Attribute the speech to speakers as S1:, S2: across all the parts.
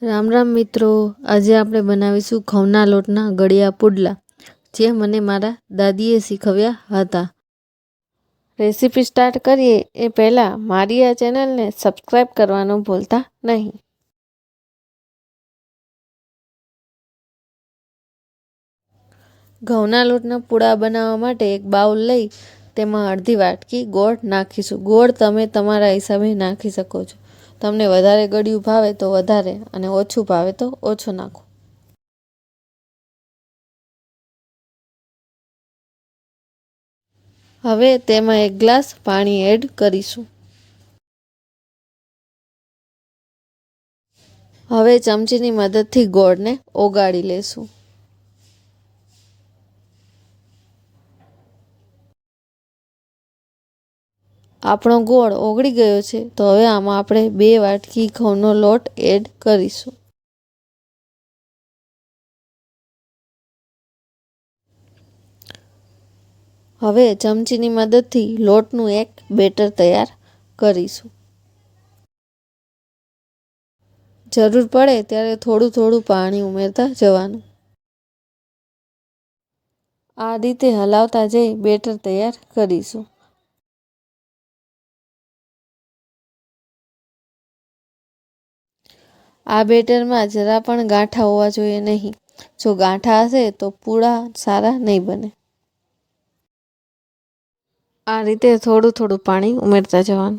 S1: રામ રામ મિત્રો, આજે આપણે બનાવીશું ઘઉંના લોટના ગળ્યા પુડલા, જે મને મારા દાદીએ શીખવ્યા હતા. રેસીપી સ્ટાર્ટ કરીએ એ પહેલાં મારી આ ચેનલને સબસ્ક્રાઈબ કરવાનું ભૂલતા નહીં. ઘઉંના લોટના પૂડા બનાવવા માટે એક બાઉલ લઈ તેમાં અડધી વાટકી ગોળ નાખીશું. ગોળ તમે તમારા હિસાબે નાખી શકો છો. તમને વધારે ગળ્યું ભાવે તો વધારે અને ઓછું ભાવે તો ઓછું નાખો. હવે તેમાં 1 ગ્લાસ પાણી એડ કરીશું. હવે ચમચીની મદદથી ગોળને ઓગાળી લેશું. આપણો ગોળ ઓગળી ગયો છે, તો હવે આમાં આપણે 2 વાટકી ઘઉંનો લોટ એડ કરીશું. હવે ચમચીની મદદથી લોટનું એક બેટર તૈયાર કરીશું. જરૂર પડે ત્યારે થોડું થોડું પાણી ઉમેરતા જવાનું. આ રીતે હલાવતા જઈ બેટર તૈયાર કરીશું. આ બેટરમાં જરા પણ ગાંઠા હોવા જોઈએ નહીં. જો ગાંઠા હશે તો પૂડા સારા નહીં બને. આ રીતે થોડું થોડું પાણી ઉમેરતા જવાનું.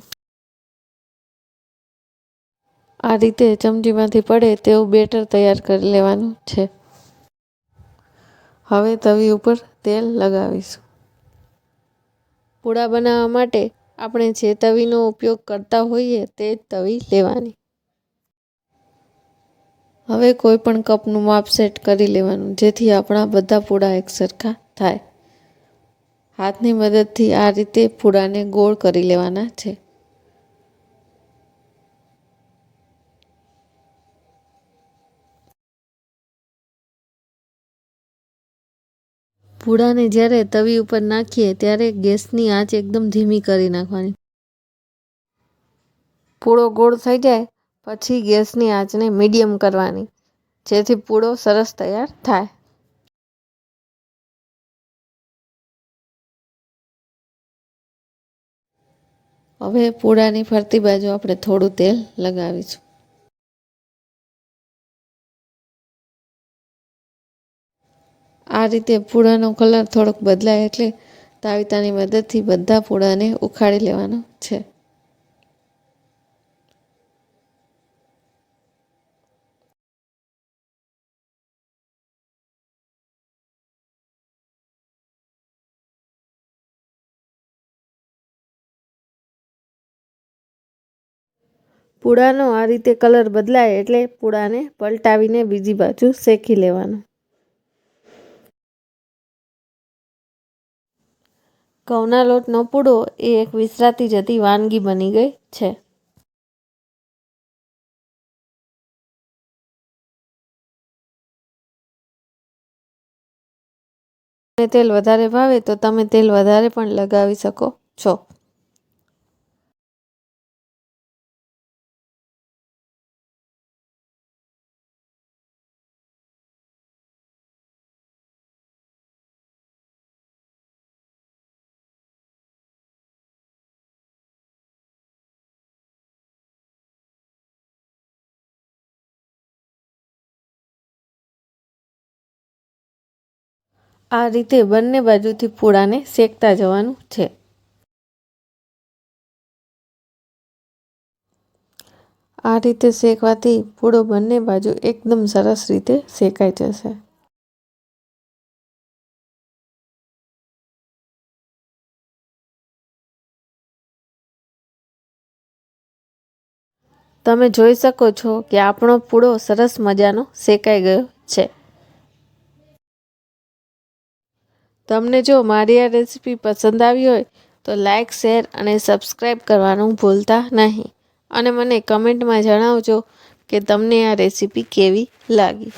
S1: આ રીતે ચમચીમાંથી પડે તેવું બેટર તૈયાર કરી લેવાનું છે. હવે તવી ઉપર તેલ લગાવીશું. પૂડા બનાવવા માટે આપણે જે તવીનો ઉપયોગ કરતા હોઈએ તે જ તવી લેવાની. હવે કોઈ પણ કપનું માપ સેટ કરી લેવાનું, જેથી આપણા બધા પૂડા એકસરખા થાય. હાથની મદદથી આ રીતે પૂડાને ગોળ કરી લેવાના છે. પૂડાને જ્યારે તવી ઉપર નાખીએ ત્યારે ગેસની આંચ એકદમ ધીમી કરી નાખવાની. પૂડો ગોળ થઈ જાય પછી ગેસની આંચને મીડિયમ કરવાની, જેથી પૂડો સરસ તૈયાર થાય. હવે પૂડાની ફરતી બાજુ આપણે થોડું તેલ લગાવીશું. આ રીતે પૂડાનો કલર થોડોક બદલાય એટલે તાવીતાની મદદથી બધા પૂડાને ઉખાડી લેવાનો છે. પૂડાનો આ રીતે કલર બદલાય એટલે પૂડાને પલટાવીને બીજી બાજુ શેકી લેવાનો. ઘઉંના લોટનો પૂડો એ એક વિસરાતી જતી વાનગી બની ગઈ છે. તેલ વધારે ભાવે તો તમે તેલ વધારે પણ લગાવી શકો છો. આ રીતે બંને બાજુથી પૂડાને શેકતા જવાનું છે. આ રીતે શેકવાથી પૂડો બંને બાજુ એકદમ સરસ રીતે શેકાઈ જશે. તમે જોઈ શકો છો કે આપણો પૂડો સરસ મજાનો શેકાઈ ગયો છે. તમને જો મારી આ રેસીપી પસંદ આવી હોય તો લાઈક, શેર અને સબસ્ક્રાઈબ કરવાનું ભૂલતા નહીં. અને મને કમેન્ટમાં જણાવજો કે તમને આ રેસીપી કેવી લાગી.